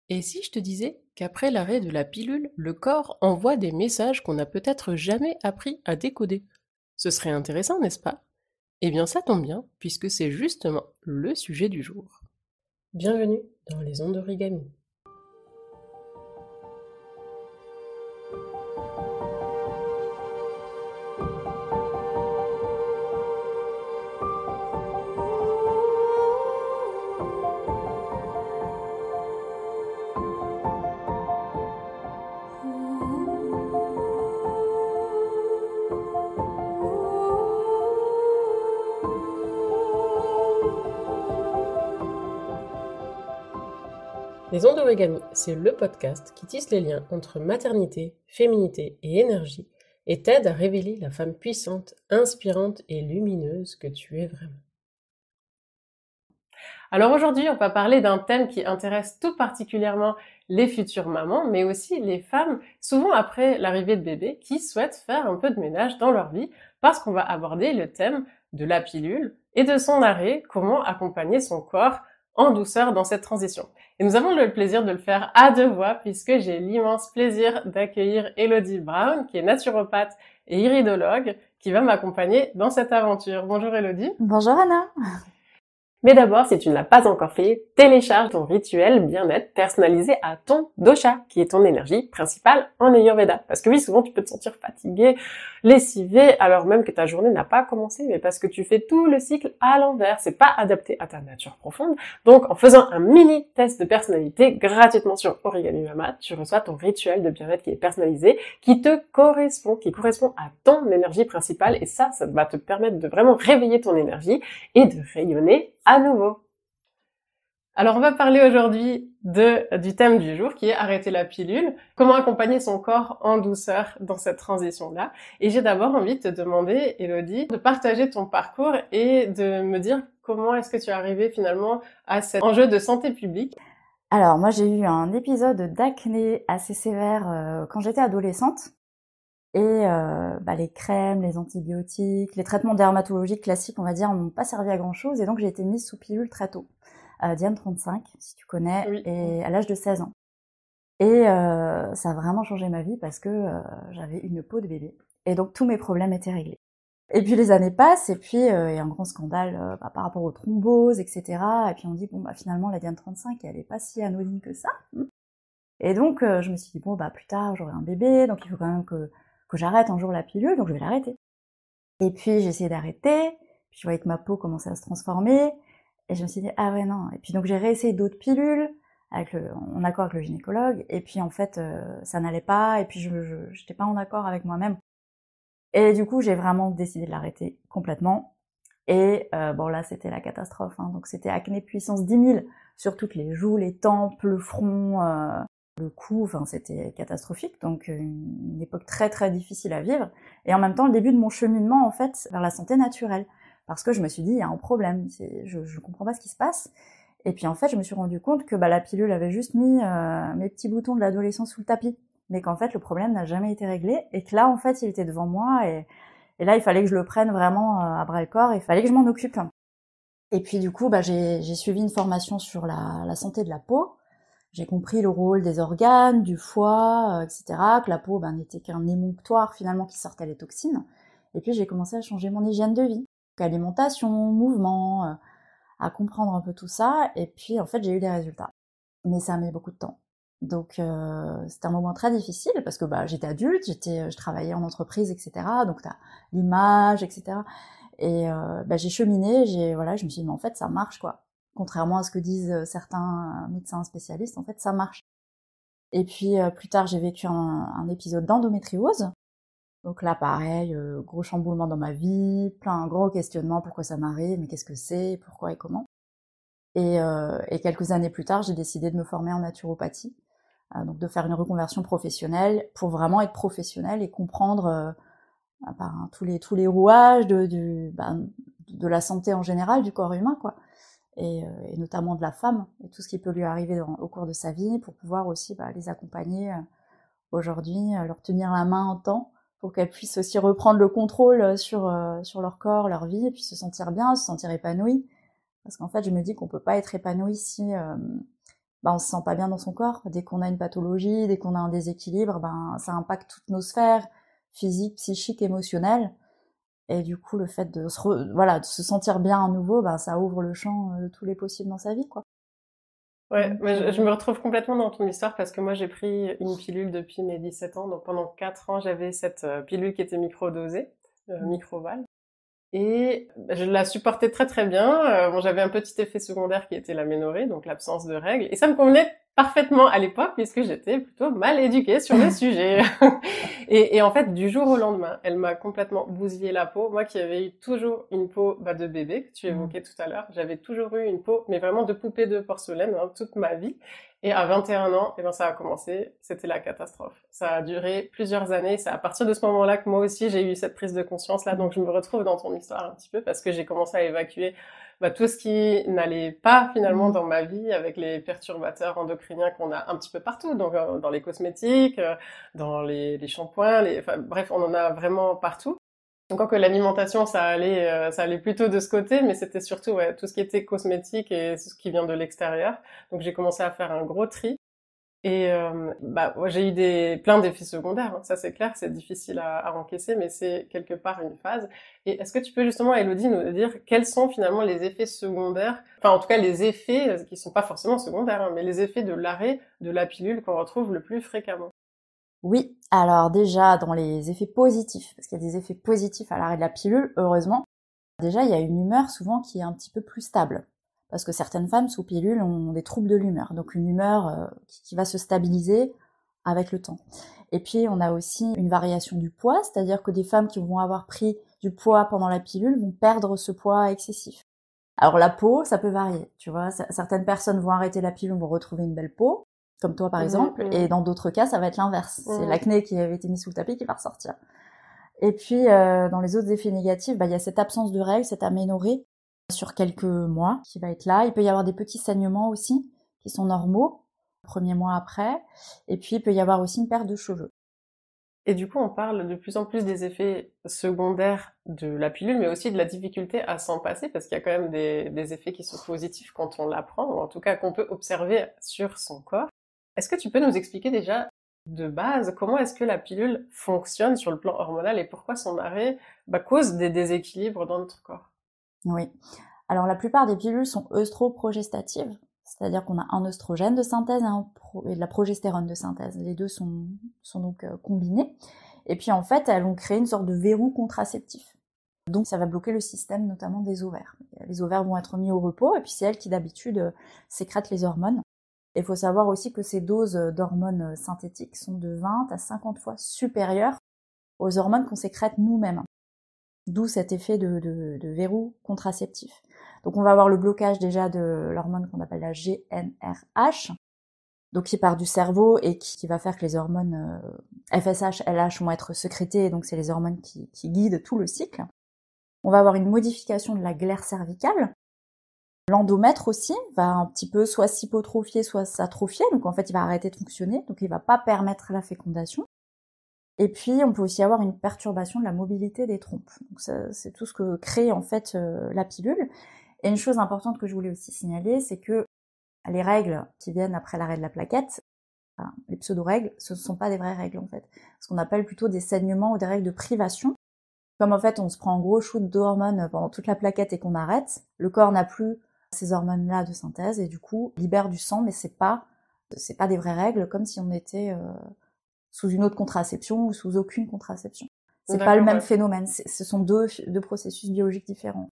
Et si je te disais qu'après l'arrêt de la pilule, le corps envoie des messages qu'on n'a peut-être jamais appris à décoder? Ce serait intéressant, n'est-ce pas? Eh bien, ça tombe bien, puisque c'est justement le sujet du jour. Bienvenue dans les ondes d'origami. Les ondes d'origami, c'est le podcast qui tisse les liens entre maternité, féminité et énergie et t'aide à révéler la femme puissante, inspirante et lumineuse que tu es vraiment. Alors aujourd'hui, on va parler d'un thème qui intéresse tout particulièrement les futures mamans, mais aussi les femmes, souvent après l'arrivée de bébé, qui souhaitent faire un peu de ménage dans leur vie, parce qu'on va aborder le thème de la pilule et de son arrêt, comment accompagner son corps en douceur dans cette transition. Et nous avons le plaisir de le faire à deux voix, puisque j'ai l'immense plaisir d'accueillir Elodie Brown, qui est naturopathe et iridologue, qui va m'accompagner dans cette aventure. Bonjour Elodie. Bonjour Anna. Mais d'abord, si tu ne l'as pas encore fait, télécharge ton rituel bien-être personnalisé à ton dosha, qui est ton énergie principale en Ayurveda. Parce que oui, souvent tu peux te sentir fatigué, lessivé, alors même que ta journée n'a pas commencé, mais parce que tu fais tout le cycle à l'envers. C'est pas adapté à ta nature profonde. Donc, en faisant un mini test de personnalité gratuitement sur Origami Mama, tu reçois ton rituel de bien-être qui est personnalisé, qui te correspond, qui correspond à ton énergie principale. Et ça va te permettre de vraiment réveiller ton énergie et de rayonner à nouveau. Alors on va parler aujourd'hui du thème du jour qui est arrêter la pilule, comment accompagner son corps en douceur dans cette transition-là. Et j'ai d'abord envie de te demander, Elodie, de partager ton parcours et de me dire comment est-ce que tu es arrivée finalement à cet enjeu de santé publique. Alors moi j'ai eu un épisode d'acné assez sévère quand j'étais adolescente. Et les crèmes, les antibiotiques, les traitements dermatologiques classiques, on va dire, n'ont pas servi à grand-chose. Et donc, j'ai été mise sous pilule très tôt. Diane 35, si tu connais, Oui. et à l'âge de 16 ans. Et ça a vraiment changé ma vie parce que j'avais une peau de bébé. Et donc, tous mes problèmes étaient réglés. Et puis, les années passent, et puis il y a un grand scandale par rapport aux thromboses, etc. Et puis, on dit, finalement, la Diane 35, elle est pas si anodine que ça. Et donc, je me suis dit, plus tard, j'aurai un bébé, donc il faut quand même que j'arrête un jour la pilule, donc je vais l'arrêter. Et puis j'ai essayé d'arrêter, puis je voyais que ma peau commençait à se transformer, et je me suis dit, ah ouais, non. Et puis donc j'ai réessayé d'autres pilules, en accord avec le gynécologue, et puis en fait, ça n'allait pas, et puis je j'étais pas en accord avec moi-même. Et du coup, j'ai vraiment décidé de l'arrêter complètement. Et là, c'était la catastrophe, hein. Donc c'était acné puissance 10 000, sur toutes les joues, les tempes, le front, le cou, c'était catastrophique, donc une époque très très difficile à vivre, et en même temps le début de mon cheminement en fait vers la santé naturelle, parce que je me suis dit il y a un problème, je comprends pas ce qui se passe, et puis en fait je me suis rendu compte que la pilule avait juste mis mes petits boutons de l'adolescence sous le tapis, mais qu'en fait le problème n'a jamais été réglé, et que là en fait il était devant moi, et là il fallait que je le prenne vraiment à bras le corps, et il fallait que je m'en occupe. Et puis du coup j'ai suivi une formation sur la santé de la peau. J'ai compris le rôle des organes, du foie, etc., que la peau n'était qu'un émonctoire finalement qui sortait les toxines. Et puis j'ai commencé à changer mon hygiène de vie, alimentation, mouvement, à comprendre un peu tout ça. Et puis en fait j'ai eu des résultats. Mais ça a mis beaucoup de temps. Donc c'était un moment très difficile parce que j'étais adulte, je travaillais en entreprise, etc. Donc t'as l'image, etc. Et j'ai cheminé, je me suis dit mais en fait ça marche quoi. Contrairement à ce que disent certains médecins spécialistes, en fait, ça marche. Et puis, plus tard, j'ai vécu un épisode d'endométriose. Donc là, pareil, gros chamboulement dans ma vie, plein gros questionnements, pourquoi ça m'arrive, mais qu'est-ce que c'est, pourquoi et comment. Et quelques années plus tard, j'ai décidé de me former en naturopathie, donc de faire une reconversion professionnelle pour vraiment être professionnelle et comprendre tous les rouages de la santé en général, du corps humain, quoi. Et notamment de la femme, et tout ce qui peut lui arriver au cours de sa vie, pour pouvoir aussi les accompagner aujourd'hui, leur tenir la main en temps, pour qu'elles puissent aussi reprendre le contrôle sur leur corps, leur vie, et puis se sentir bien, se sentir épanouie. Parce qu'en fait, je me dis qu'on peut pas être épanoui si on se sent pas bien dans son corps. Dès qu'on a une pathologie, dès qu'on a un déséquilibre, ça impacte toutes nos sphères physiques, psychiques, émotionnelles. Et du coup, le fait de se sentir bien à nouveau, ça ouvre le champ de tous les possibles dans sa vie, quoi. Ouais, mais je me retrouve complètement dans ton histoire parce que moi j'ai pris une pilule depuis mes 17 ans. Donc pendant 4 ans, j'avais cette pilule qui était microdosée, microvale. Et je la supportais très très bien. Bon, j'avais un petit effet secondaire qui était l'aménorrhée, donc l'absence de règles. Et ça me convenait parfaitement à l'époque puisque j'étais plutôt mal éduquée sur le sujet. Et en fait, du jour au lendemain, elle m'a complètement bousillé la peau. Moi qui avais eu toujours une peau de bébé, que tu évoquais tout à l'heure, j'avais toujours eu une peau, mais vraiment de poupée de porcelaine, toute ma vie. Et à 21 ans, ça a commencé, c'était la catastrophe. Ça a duré plusieurs années, c'est à partir de ce moment-là que moi aussi j'ai eu cette prise de conscience-là, donc je me retrouve dans ton histoire un petit peu, parce que j'ai commencé à évacuer tout ce qui n'allait pas finalement dans ma vie, avec les perturbateurs endocriniens qu'on a un petit peu partout, donc dans les cosmétiques, dans les shampoings, bref, on en a vraiment partout. Donc encore que l'alimentation, ça allait plutôt de ce côté, mais c'était surtout tout ce qui était cosmétique et ce qui vient de l'extérieur. Donc j'ai commencé à faire un gros tri. Et j'ai eu plein d'effets secondaires, hein. Ça c'est clair, c'est difficile à encaisser, mais c'est quelque part une phase. Et est-ce que tu peux justement, Elodie, nous dire quels sont finalement les effets secondaires, enfin en tout cas les effets qui sont pas forcément secondaires, hein, mais les effets de l'arrêt de la pilule qu'on retrouve le plus fréquemment? Oui, alors déjà dans les effets positifs, parce qu'il y a des effets positifs à l'arrêt de la pilule, heureusement. Déjà, il y a une humeur souvent qui est un petit peu plus stable. Parce que certaines femmes sous pilule ont des troubles de l'humeur. Donc une humeur qui va se stabiliser avec le temps. Et puis on a aussi une variation du poids, c'est-à-dire que des femmes qui vont avoir pris du poids pendant la pilule vont perdre ce poids excessif. Alors la peau, ça peut varier, tu vois. Certaines personnes vont arrêter la pilule, vont retrouver une belle peau, comme toi par exemple, et dans d'autres cas, ça va être l'inverse. C'est l'acné qui avait été mis sous le tapis qui va ressortir. Et puis, dans les autres effets négatifs, il y a cette absence de règles, cette aménorrhée sur quelques mois qui va être là. Il peut y avoir des petits saignements aussi, qui sont normaux, le premier mois après. Et puis, il peut y avoir aussi une perte de cheveux. Et du coup, on parle de plus en plus des effets secondaires de la pilule, mais aussi de la difficulté à s'en passer, parce qu'il y a quand même des effets qui sont positifs quand on la prend, ou en tout cas qu'on peut observer sur son corps. Est-ce que tu peux nous expliquer déjà de base comment est-ce que la pilule fonctionne sur le plan hormonal et pourquoi son arrêt cause des déséquilibres dans notre corps? Oui. Alors la plupart des pilules sont œstroprogestatives, c'est-à-dire qu'on a un œstrogène de synthèse et de la progestérone de synthèse. Les deux sont donc combinés. Et puis en fait, elles vont créer une sorte de verrou contraceptif. Donc ça va bloquer le système notamment des ovaires. Les ovaires vont être mis au repos et puis c'est elles qui d'habitude sécrètent les hormones. Il faut savoir aussi que ces doses d'hormones synthétiques sont de 20 à 50 fois supérieures aux hormones qu'on sécrète nous-mêmes. D'où cet effet de verrou contraceptif. Donc on va avoir le blocage déjà de l'hormone qu'on appelle la GnRH, donc qui part du cerveau et qui va faire que les hormones FSH, LH vont être sécrétées, donc c'est les hormones qui guident tout le cycle. On va avoir une modification de la glaire cervicale. L'endomètre aussi va un petit peu soit s'hypotrophier, soit s'atrophier, donc en fait il va arrêter de fonctionner, donc il va pas permettre la fécondation. Et puis on peut aussi avoir une perturbation de la mobilité des trompes. Donc ça, c'est tout ce que crée en fait la pilule. Et une chose importante que je voulais aussi signaler, c'est que les règles qui viennent après l'arrêt de la plaquette, enfin, les pseudo-règles, ce ne sont pas des vraies règles en fait. Ce qu'on appelle plutôt des saignements ou des règles de privation. Comme en fait on se prend un gros shoot d'hormones pendant toute la plaquette et qu'on arrête, le corps n'a plus ces hormones-là de synthèse et du coup libère du sang, mais c'est pas des vraies règles, comme si on était sous une autre contraception ou sous aucune contraception. C'est pas le même phénomène, ce sont deux processus biologiques différents.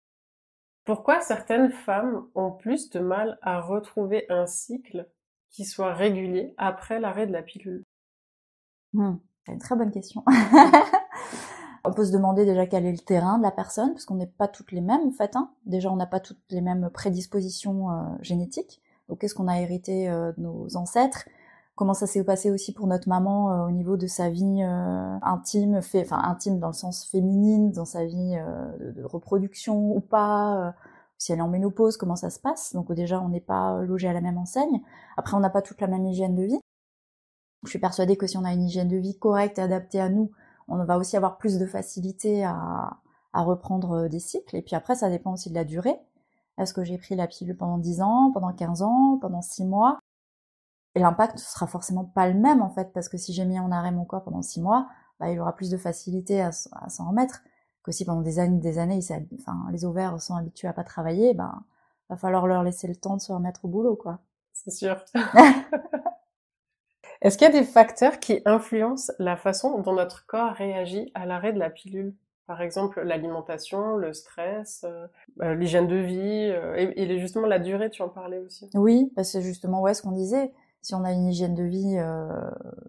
Pourquoi certaines femmes ont plus de mal à retrouver un cycle qui soit régulier après l'arrêt de la pilule? C'est une très bonne question. On peut se demander déjà quel est le terrain de la personne, parce qu'on n'est pas toutes les mêmes en fait. Déjà, on n'a pas toutes les mêmes prédispositions génétiques. Donc, qu'est-ce qu'on a hérité de nos ancêtres? Comment ça s'est passé aussi pour notre maman au niveau de sa vie intime, intime dans le sens féminine, dans sa vie de reproduction ou pas, si elle est en ménopause, comment ça se passe. Donc déjà, on n'est pas logé à la même enseigne. Après, on n'a pas toute la même hygiène de vie. Je suis persuadée que si on a une hygiène de vie correcte et adaptée à nous, on va aussi avoir plus de facilité à reprendre des cycles. Et puis après, ça dépend aussi de la durée. Est-ce que j'ai pris la pilule pendant 10 ans, pendant 15 ans, pendant 6 mois? Et l'impact sera forcément pas le même, en fait, parce que si j'ai mis en arrêt mon corps pendant 6 mois, bah, il aura plus de facilité à s'en remettre que si pendant des années, les ovaires sont habitués à pas travailler, ben, va falloir leur laisser le temps de se remettre au boulot, quoi. C'est sûr. Est-ce qu'il y a des facteurs qui influencent la façon dont notre corps réagit à l'arrêt de la pilule? Par exemple, l'alimentation, le stress, l'hygiène de vie, et justement la durée, tu en parlais aussi. Oui, parce que justement, ouais, ce qu'on disait, si on a une hygiène de vie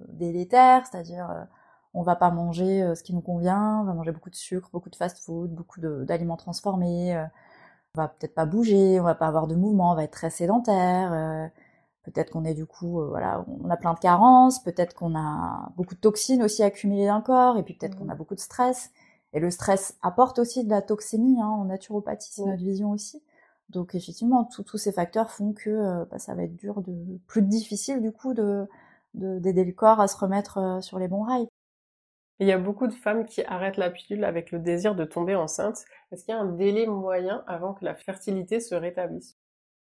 délétère, c'est-à-dire on va pas manger ce qui nous convient, on va manger beaucoup de sucre, beaucoup de fast-food, beaucoup d'aliments transformés, on va peut-être pas bouger, on va pas avoir de mouvement, on va être très sédentaire, peut-être qu'on est du coup, voilà, on a plein de carences, peut-être qu'on a beaucoup de toxines aussi accumulées dans le corps, et puis peut-être qu'on a beaucoup de stress. Et le stress apporte aussi de la toxémie, hein, en naturopathie, c'est notre vision aussi. Donc effectivement, tous ces facteurs font que ça va être plus difficile du coup d'aider le corps à se remettre sur les bons rails. Il y a beaucoup de femmes qui arrêtent la pilule avec le désir de tomber enceinte. Est-ce qu'il y a un délai moyen avant que la fertilité se rétablisse?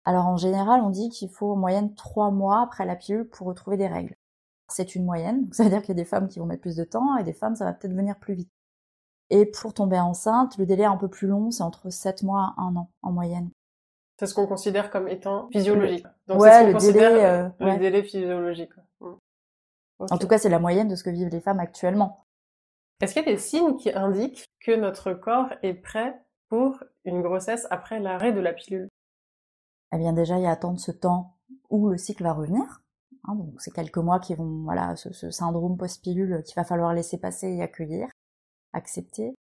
Alors en général, on dit qu'il faut en moyenne 3 mois après la pilule pour retrouver des règles. C'est une moyenne, donc ça veut dire qu'il y a des femmes qui vont mettre plus de temps et des femmes ça va peut-être venir plus vite. Et pour tomber enceinte, le délai est un peu plus long, c'est entre 7 mois et 1 an en moyenne. C'est ce qu'on considère comme étant physiologique. Donc ouais, c'est ce qu'on le considère délai, le délai physiologique. En tout cas, c'est la moyenne de ce que vivent les femmes actuellement. Est-ce qu'il y a des signes qui indiquent que notre corps est prêt pour une grossesse après l'arrêt de la pilule? Eh bien déjà, il y a attendre ce temps où le cycle va revenir. Hein, donc c'est quelques mois qui vont, voilà, ce syndrome post-pilule qu'il va falloir laisser passer et accueillir, accepter.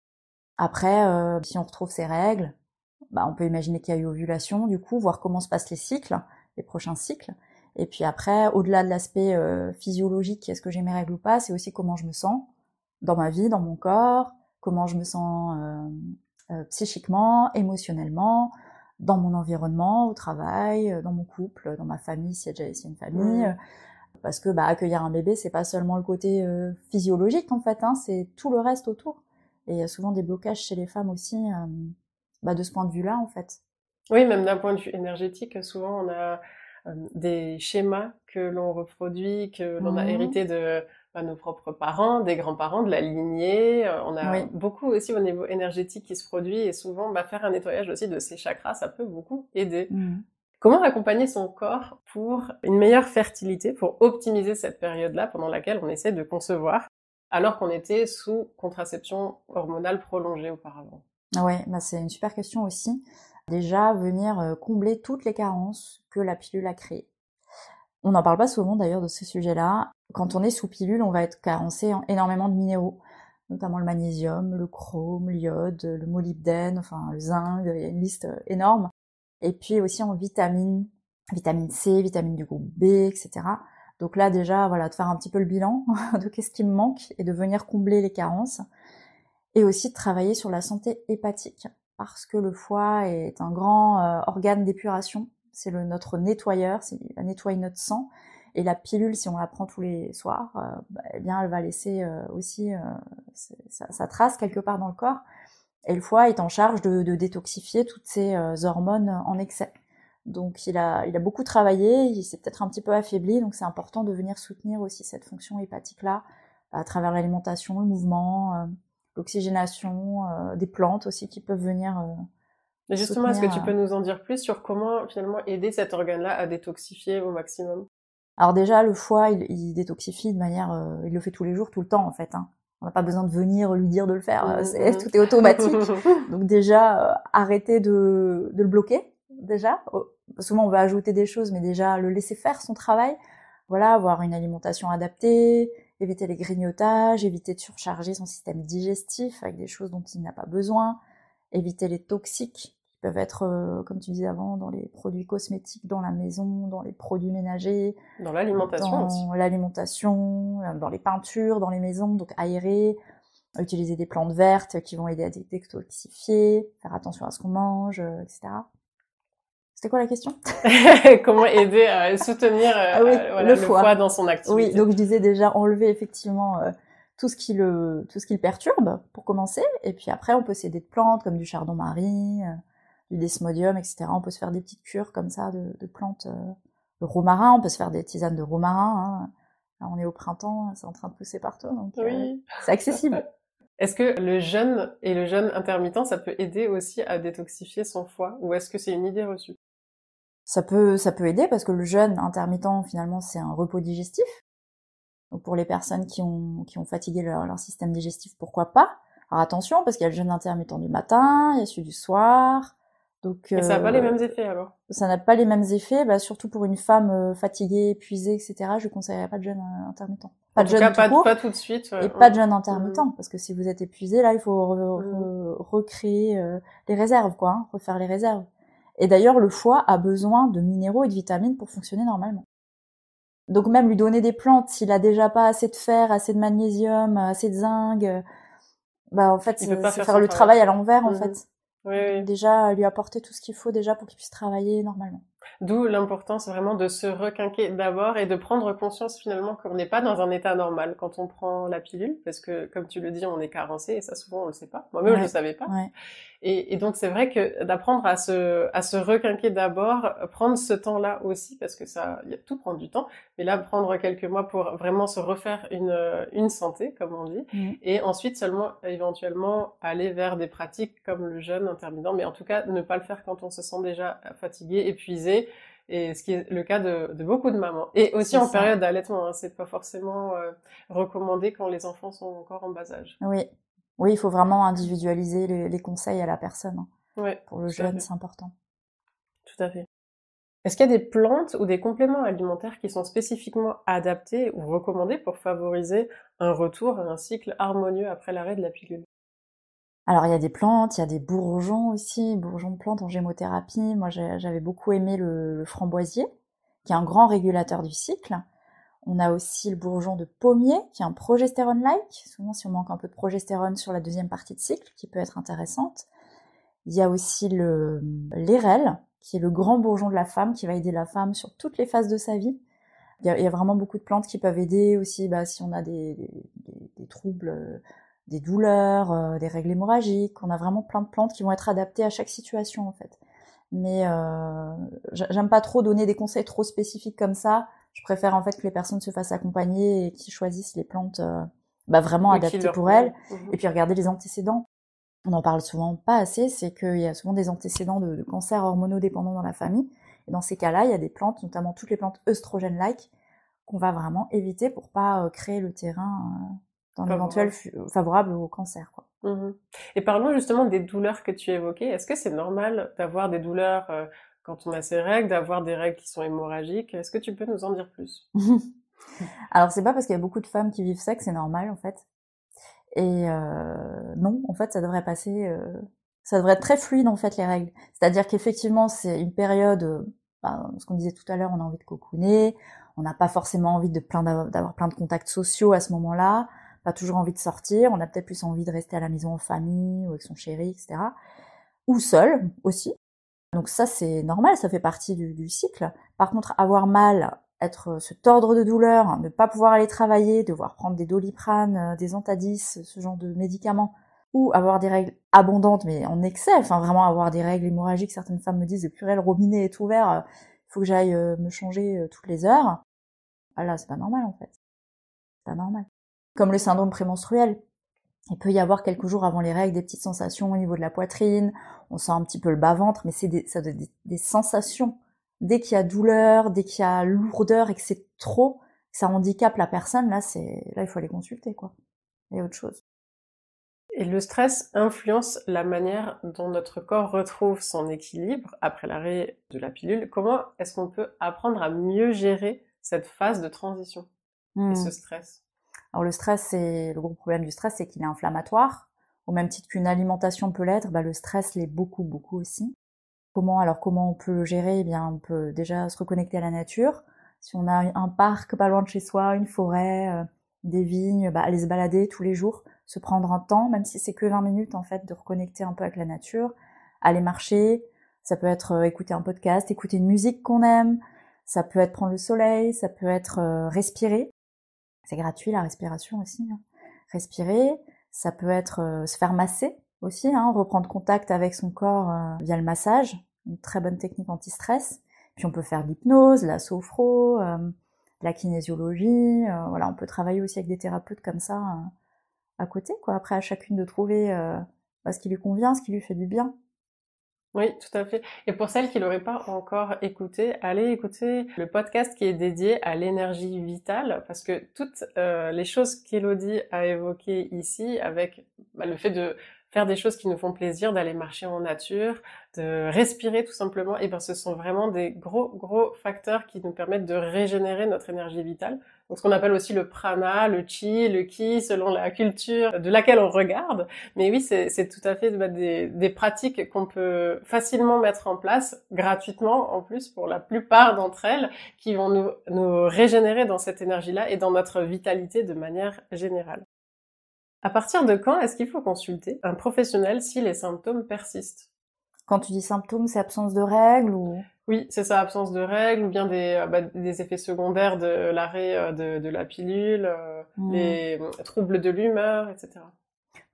Après, si on retrouve ces règles, bah, on peut imaginer qu'il y a eu ovulation, du coup, voir comment se passent les cycles, les prochains cycles. Et puis après, au-delà de l'aspect physiologique, est-ce que j'ai mes règles ou pas, c'est aussi comment je me sens dans ma vie, dans mon corps, comment je me sens psychiquement, émotionnellement, dans mon environnement, au travail, dans mon couple, dans ma famille, s'il y a déjà ici une famille. Parce que accueillir un bébé, c'est pas seulement le côté physiologique en fait, hein, c'est tout le reste autour. Et il y a souvent des blocages chez les femmes aussi, de ce point de vue-là en fait. Oui, même d'un point de vue énergétique, souvent on a des schémas que l'on reproduit, que l'on a hérité de nos propres parents, des grands-parents, de la lignée. On a beaucoup aussi au niveau énergétique qui se produit, et souvent faire un nettoyage aussi de ces chakras, ça peut beaucoup aider. Comment accompagner son corps pour une meilleure fertilité, pour optimiser cette période-là pendant laquelle on essaie de concevoir, alors qu'on était sous contraception hormonale prolongée auparavant? Ouais, c'est une super question aussi. Déjà, venir combler toutes les carences que la pilule a créées. On n'en parle pas souvent d'ailleurs de ce sujet-là. Quand on est sous pilule, on va être carencé en énormément de minéraux, notamment le magnésium, le chrome, l'iode, le molybdène, enfin le zinc, il y a une liste énorme. Et puis aussi en vitamine C, vitamine du groupe B, etc. Donc là déjà, voilà, de faire un petit peu le bilan de qu'est-ce qui me manque et de venir combler les carences. Et aussi de travailler sur la santé hépatique, parce que le foie est un grand organe d'épuration. C'est notre nettoyeur, il va nettoyer notre sang. Et la pilule, si on la prend tous les soirs, eh bien elle va laisser aussi sa trace quelque part dans le corps. Et le foie est en charge de détoxifier toutes ces hormones en excès. Donc il a beaucoup travaillé, il s'est peut-être un petit peu affaibli, donc c'est important de venir soutenir aussi cette fonction hépatique-là, à travers l'alimentation, le mouvement, l'oxygénation, des plantes aussi qui peuvent venir Mais justement, est-ce que tu peux nous en dire plus sur comment finalement aider cet organe-là à détoxifier au maximum? Alors déjà, le foie, il détoxifie de manière, il le fait tous les jours, tout le temps en fait, hein. On n'a pas besoin de venir lui dire de le faire, tout est automatique. Donc déjà, arrêter de le bloquer, déjà. Souvent on va ajouter des choses, mais déjà le laisser faire son travail. Voilà, avoir une alimentation adaptée, éviter les grignotages, éviter de surcharger son système digestif avec des choses dont il n'a pas besoin, éviter les toxiques qui peuvent être, comme tu disais avant, dans les produits cosmétiques, dans la maison, dans les produits ménagers, dans l'alimentation aussi. Dans l'alimentation, dans les peintures, dans les maisons, donc aérer, utiliser des plantes vertes qui vont aider à détoxifier, faire attention à ce qu'on mange, etc. C'était quoi la question? Comment aider à soutenir le foie dans son activité? Oui, donc je disais déjà enlever effectivement tout ce qui le perturbe pour commencer, et puis après on peut s'aider de plantes comme du chardon-marie, du desmodium, etc. On peut se faire des petites cures comme ça de plantes Le romarin, on peut se faire des tisanes de romarin. Hein. Là, on est au printemps, c'est en train de pousser partout, donc Oui. c'est accessible. Est-ce que le jeûne et le jeûne intermittent, ça peut aider aussi à détoxifier son foie, ou est-ce que c'est une idée reçue? Ça peut aider parce que le jeûne intermittent, finalement, c'est un repos digestif. Donc pour les personnes qui ont fatigué leur système digestif, pourquoi pas? Alors attention, parce qu'il y a le jeûne intermittent du matin, il y a celui du soir. Donc, Et ça n'a pas les mêmes effets alors? Ça n'a pas les mêmes effets, surtout pour une femme fatiguée, épuisée, etc. Je conseillerais pas de jeûne intermittent. Pas de jeûne tout court, pas tout de suite. et pas de jeûne intermittent, parce que si vous êtes épuisé, là, il faut recréer les réserves, quoi, hein, refaire les réserves. Et d'ailleurs, le foie a besoin de minéraux et de vitamines pour fonctionner normalement. Donc même lui donner des plantes, s'il a déjà pas assez de fer, assez de magnésium, assez de zinc, en fait, c'est faire le travail à l'envers, en fait. Oui. Déjà, lui apporter tout ce qu'il faut déjà pour qu'il puisse travailler normalement. D'où l'importance vraiment de se requinquer d'abord et de prendre conscience finalement qu'on n'est pas dans un état normal quand on prend la pilule, parce que comme tu le dis, on est carencé et ça souvent on le sait pas. Moi-même je le savais pas. Ouais. Et donc c'est vrai que d'apprendre à se requinquer d'abord, prendre ce temps-là aussi, parce que tout prend du temps, mais là prendre quelques mois pour vraiment se refaire une santé, comme on dit, et ensuite seulement éventuellement aller vers des pratiques comme le jeûne intermittent, mais en tout cas ne pas le faire quand on se sent déjà fatigué, épuisé, et ce qui est le cas de beaucoup de mamans. Et aussi en période d'allaitement, hein, c'est pas forcément recommandé quand les enfants sont encore en bas âge. Oui, il faut vraiment individualiser les conseils à la personne. Ouais, pour le jeûne, c'est important. Tout à fait. Est-ce qu'il y a des plantes ou des compléments alimentaires qui sont spécifiquement adaptés ou recommandés pour favoriser un retour à un cycle harmonieux après l'arrêt de la pilule? Alors, il y a des plantes, il y a des bourgeons aussi, bourgeons de plantes en gémothérapie. Moi, j'avais beaucoup aimé le framboisier, qui est un grand régulateur du cycle. On a aussi le bourgeon de pommier, qui est un progestérone-like. Souvent, si on manque un peu de progestérone sur la deuxième partie de cycle, qui peut être intéressante. Il y a aussi l'érel, qui est le grand bourgeon de la femme, qui va aider la femme sur toutes les phases de sa vie. Il y a vraiment beaucoup de plantes qui peuvent aider aussi si on a des troubles, des douleurs, des règles hémorragiques. On a vraiment plein de plantes qui vont être adaptées à chaque situation, en fait. Mais j'aime pas trop donner des conseils trop spécifiques comme ça. Je préfère en fait que les personnes se fassent accompagner et qu'ils choisissent les plantes vraiment adaptées pour elles. Et puis regarder les antécédents. On n'en parle souvent pas assez, c'est qu'il y a souvent des antécédents de cancers hormonodépendants dans la famille. Et dans ces cas-là, il y a des plantes, notamment toutes les plantes œstrogènes-like, qu'on va vraiment éviter pour pas créer le terrain d'un éventuel favorable au cancer, quoi. Et parlons justement des douleurs que tu évoquais. Est-ce que c'est normal d'avoir des douleurs quand on a ses règles, d'avoir des règles qui sont hémorragiques? Est-ce que tu peux nous en dire plus? Alors c'est pas parce qu'il y a beaucoup de femmes qui vivent ça que c'est normal en fait. Et non, en fait ça devrait passer, ça devrait être très fluide en fait les règles. C'est-à-dire qu'effectivement c'est une période, ce qu'on disait tout à l'heure, on a envie de cocooner, on n'a pas forcément envie d'avoir plein de contacts sociaux à ce moment-là, pas toujours envie de sortir, on a peut-être plus envie de rester à la maison en famille ou avec son chéri, etc. Ou seul aussi. Donc ça c'est normal, ça fait partie du cycle. Par contre avoir mal, se tordre de douleur, ne pas pouvoir aller travailler, devoir prendre des Doliprane, des Antadis, ce genre de médicaments, ou avoir des règles abondantes mais en excès, enfin vraiment avoir des règles hémorragiques, certaines femmes me disent purée le robinet est ouvert, il faut que j'aille me changer toutes les heures. Ah là c'est pas normal en fait. C'est pas normal. Comme le syndrome prémenstruel. Il peut y avoir quelques jours avant les règles des petites sensations au niveau de la poitrine, on sent un petit peu le bas-ventre, mais c'est des sensations. Dès qu'il y a douleur, dès qu'il y a lourdeur et que c'est trop, que ça handicape la personne, là il faut aller consulter, quoi. Il y a autre chose. Et le stress influence la manière dont notre corps retrouve son équilibre après l'arrêt de la pilule. Comment est-ce qu'on peut apprendre à mieux gérer cette phase de transition et ce stress? Alors le gros problème du stress, c'est qu'il est inflammatoire. Au même titre qu'une alimentation peut l'être, le stress l'est beaucoup, beaucoup aussi. Comment on peut le gérer? Eh bien, on peut déjà se reconnecter à la nature. Si on a un parc pas loin de chez soi, une forêt, des vignes, aller se balader tous les jours, se prendre un temps, même si c'est que 20 minutes en fait, de reconnecter un peu avec la nature, aller marcher, ça peut être écouter un podcast, écouter une musique qu'on aime, ça peut être prendre le soleil, ça peut être respirer. C'est gratuit la respiration aussi. Respirer, ça peut être se faire masser aussi, reprendre contact avec son corps via le massage, une très bonne technique anti-stress. Puis on peut faire de l'hypnose, la sophro, de la kinésiologie. Voilà, on peut travailler aussi avec des thérapeutes comme ça à côté, quoi. Après, à chacune de trouver ce qui lui convient, ce qui lui fait du bien. Oui, tout à fait. Et pour celles qui l'auraient pas encore écouté, allez écouter le podcast qui est dédié à l'énergie vitale, parce que toutes les choses qu'Élodie a évoquées ici, avec le fait de faire des choses qui nous font plaisir, d'aller marcher en nature, de respirer tout simplement, et ben ce sont vraiment des gros facteurs qui nous permettent de régénérer notre énergie vitale. Donc ce qu'on appelle aussi le prana, le chi, le ki, selon la culture de laquelle on regarde. Mais oui, c'est tout à fait des pratiques qu'on peut facilement mettre en place, gratuitement en plus pour la plupart d'entre elles, qui vont nous régénérer dans cette énergie-là et dans notre vitalité de manière générale. À partir de quand est-ce qu'il faut consulter un professionnel si les symptômes persistent? Quand tu dis symptômes, c'est absence de règles ou... Oui, c'est ça, absence de règles ou bien des effets secondaires de l'arrêt de la pilule, les troubles de l'humeur, etc.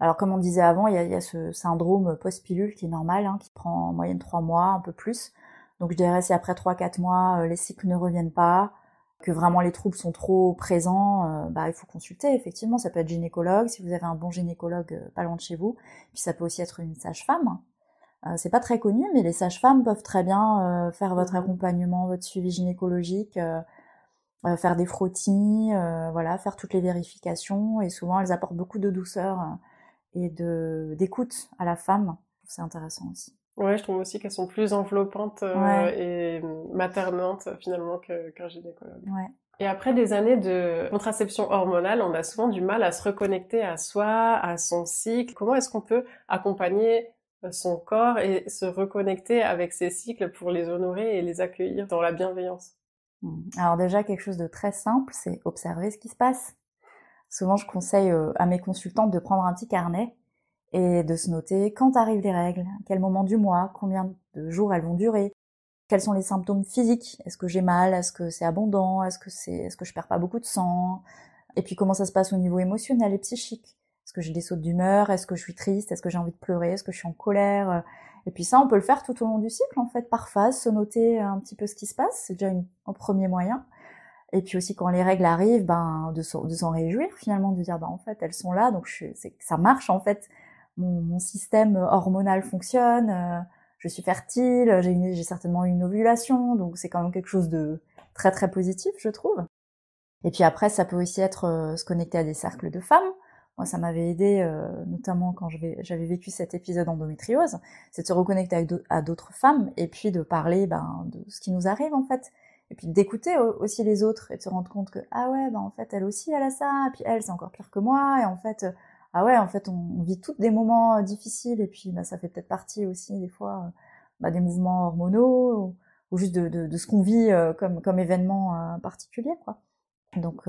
Alors comme on disait avant, il y a ce syndrome post-pilule qui est normal, qui prend en moyenne 3 mois, un peu plus. Donc je dirais si après 3-4 mois, les cycles ne reviennent pas, que vraiment les troubles sont trop présents, il faut consulter, effectivement. Ça peut être gynécologue, si vous avez un bon gynécologue pas loin de chez vous. Puis ça peut aussi être une sage-femme. C'est pas très connu, mais les sages-femmes peuvent très bien faire votre accompagnement, votre suivi gynécologique, faire des frottis, faire toutes les vérifications. Et souvent, elles apportent beaucoup de douceur et d'écoute à la femme. C'est intéressant aussi. Ouais, je trouve aussi qu'elles sont plus enveloppantes et maternantes finalement qu'un gynécologue. Ouais. Et après des années de contraception hormonale, on a souvent du mal à se reconnecter à soi, à son cycle. Comment est-ce qu'on peut accompagner son corps et se reconnecter avec ses cycles pour les honorer et les accueillir dans la bienveillance? Alors déjà, quelque chose de très simple, c'est observer ce qui se passe. Souvent, je conseille à mes consultantes de prendre un petit carnet et de se noter quand arrivent les règles, à quel moment du mois, combien de jours elles vont durer, quels sont les symptômes physiques, est-ce que j'ai mal, est-ce que c'est abondant, est-ce que je perds pas beaucoup de sang, et puis comment ça se passe au niveau émotionnel et psychique. Est-ce que j'ai des sautes d'humeur, est-ce que je suis triste, est-ce que j'ai envie de pleurer, est-ce que je suis en colère. Et puis ça, on peut le faire tout au long du cycle, en fait, par phase, se noter un petit peu ce qui se passe, c'est déjà un premier moyen. Et puis aussi quand les règles arrivent, de s'en réjouir finalement, de dire en fait elles sont là, donc ça marche en fait, mon système hormonal fonctionne, je suis fertile, j'ai certainement eu une ovulation, donc c'est quand même quelque chose de très très positif, je trouve. Et puis après, ça peut aussi être se connecter à des cercles de femmes. Moi, ça m'avait aidé, notamment quand j'avais vécu cet épisode endométriose, c'est de se reconnecter à d'autres femmes et puis de parler de ce qui nous arrive en fait. Et puis d'écouter aussi les autres et de se rendre compte que en fait elle aussi elle a ça, et puis elle c'est encore pire que moi, et en fait on vit toutes des moments difficiles, et puis ça fait peut-être partie aussi des fois des mouvements hormonaux ou juste de ce qu'on vit comme événement particulier, quoi. Donc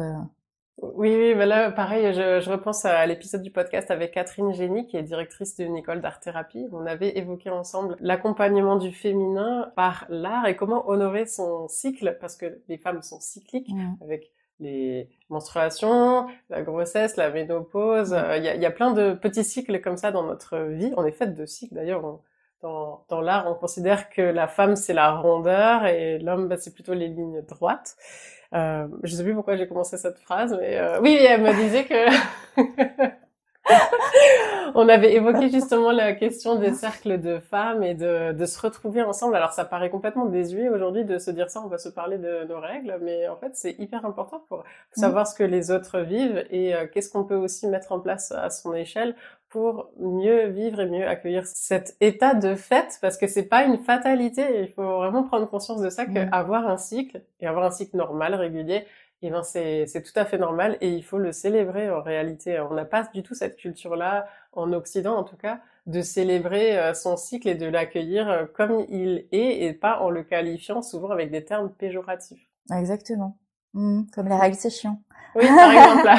Oui, là, pareil, je repense à l'épisode du podcast avec Catherine Génie, qui est directrice d'une école d'art-thérapie. On avait évoqué ensemble l'accompagnement du féminin par l'art et comment honorer son cycle, parce que les femmes sont cycliques, avec les menstruations, la grossesse, la ménopause. Il y a plein de petits cycles comme ça dans notre vie. On est fait de cycles, d'ailleurs. Dans l'art, on considère que la femme, c'est la rondeur et l'homme, c'est plutôt les lignes droites. Je sais plus pourquoi j'ai commencé cette phrase, mais oui, elle me disait que on avait évoqué justement la question des cercles de femmes et de se retrouver ensemble. Alors ça paraît complètement désuet aujourd'hui de se dire ça, on va se parler de nos règles, mais en fait c'est hyper important pour savoir ce que les autres vivent et qu'est-ce qu'on peut aussi mettre en place à son échelle pour mieux vivre et mieux accueillir cet état de fait, parce que c'est pas une fatalité, il faut vraiment prendre conscience de ça, qu'avoir un cycle, et avoir un cycle normal, régulier, c'est tout à fait normal, et il faut le célébrer en réalité. On n'a pas du tout cette culture-là, en Occident en tout cas, de célébrer son cycle et de l'accueillir comme il est, et pas en le qualifiant souvent avec des termes péjoratifs. Exactement. Comme les règles, c'est chiant. Oui, par exemple là.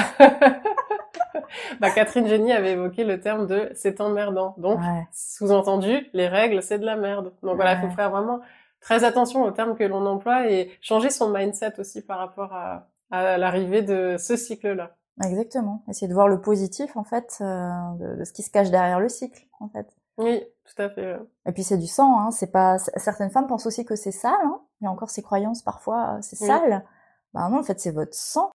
Catherine Génie avait évoqué le terme de « c'est emmerdant ». Donc, sous-entendu, les règles, c'est de la merde. Donc voilà, il faut faire vraiment très attention aux termes que l'on emploie et changer son mindset aussi par rapport à l'arrivée de ce cycle-là. Exactement. Essayer de voir le positif, en fait, de ce qui se cache derrière le cycle, en fait. Oui, tout à fait. Et puis c'est du sang, hein, c'est pas. Certaines femmes pensent aussi que c'est sale, hein. Il y a encore ces croyances parfois, c'est Oui. sale. Bah non, en fait, c'est votre sang.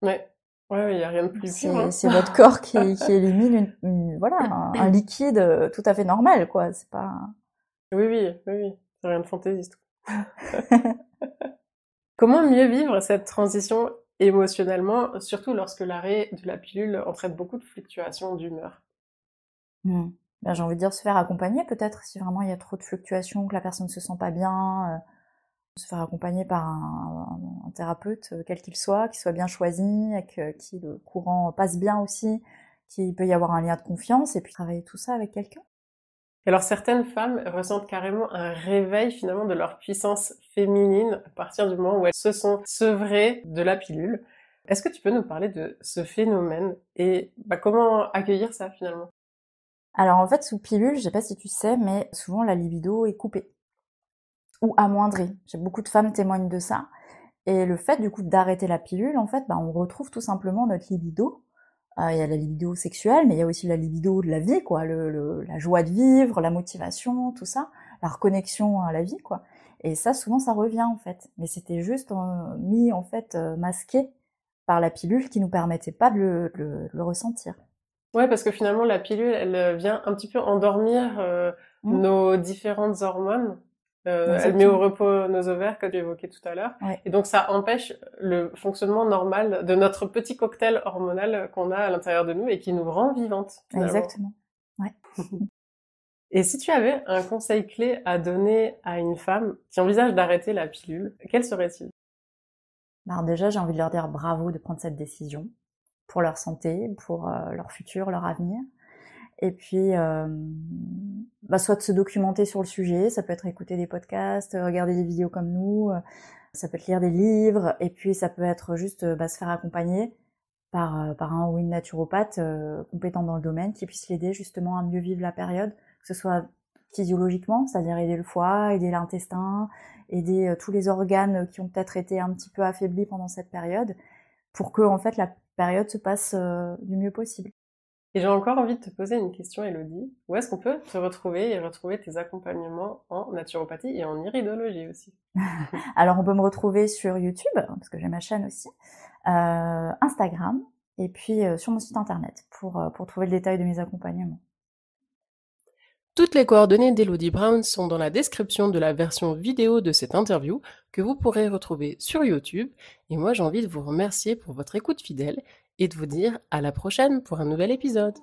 Ouais. Ouais, il y a rien de plus pur, hein. C'est votre corps qui élimine voilà, un liquide tout à fait normal, quoi. C'est pas. Oui. C'est rien de fantaisiste. Comment mieux vivre cette transition émotionnellement, surtout lorsque l'arrêt de la pilule entraîne beaucoup de fluctuations d'humeur? Ben, j'ai envie de dire se faire accompagner peut-être si vraiment il y a trop de fluctuations, que la personne se sent pas bien, se faire accompagner par un thérapeute, quel qu'il soit, qui soit bien choisi, avec qui le courant passe bien aussi, qu'il peut y avoir un lien de confiance et puis travailler tout ça avec quelqu'un. Et alors certaines femmes ressentent carrément un réveil finalement de leur puissance féminine à partir du moment où elles se sont sevrées de la pilule. Est-ce que tu peux nous parler de ce phénomène et comment accueillir ça finalement? Alors en fait, sous pilule, je sais pas si tu sais, mais souvent la libido est coupée ou amoindrie. J'ai beaucoup de femmes témoignent de ça. Et le fait du coup d'arrêter la pilule, en fait, on retrouve tout simplement notre libido. Il y a la libido sexuelle, mais il y a aussi la libido de la vie, quoi, la joie de vivre, la motivation, tout ça, la reconnexion à la vie, quoi. Et ça, souvent, ça revient en fait. Mais c'était juste mis en fait masqué par la pilule qui nous permettait pas de le ressentir. Ouais, parce que finalement la pilule, elle vient un petit peu endormir Mmh. nos différentes hormones. Elle met au Exactement. repos nos ovaires, comme tu évoquais tout à l'heure. Ouais. Et donc ça empêche le fonctionnement normal de notre petit cocktail hormonal qu'on a à l'intérieur de nous et qui nous rend vivantes, finalement. Exactement. Ouais. Et si tu avais un conseil clé à donner à une femme qui envisage d'arrêter la pilule, quel serait-il? Alors déjà, j'ai envie de leur dire bravo de prendre cette décision pour leur santé, pour leur futur, leur avenir. Et puis, soit de se documenter sur le sujet, ça peut être écouter des podcasts, regarder des vidéos comme nous, ça peut être lire des livres, et puis ça peut être juste se faire accompagner par un ou une naturopathe compétent dans le domaine qui puisse l'aider justement à mieux vivre la période, que ce soit physiologiquement, c'est-à-dire aider le foie, aider l'intestin, aider tous les organes qui ont peut-être été un petit peu affaiblis pendant cette période, pour que en fait la période se passe du mieux possible. Et j'ai encore envie de te poser une question, Elodie. Où est-ce qu'on peut te retrouver et retrouver tes accompagnements en naturopathie et en iridologie aussi? Alors on peut me retrouver sur YouTube, parce que j'ai ma chaîne aussi, Instagram, et puis sur mon site internet pour trouver le détail de mes accompagnements. Toutes les coordonnées d'Elodie Brown sont dans la description de la version vidéo de cette interview que vous pourrez retrouver sur YouTube. Et moi, j'ai envie de vous remercier pour votre écoute fidèle et de vous dire à la prochaine pour un nouvel épisode.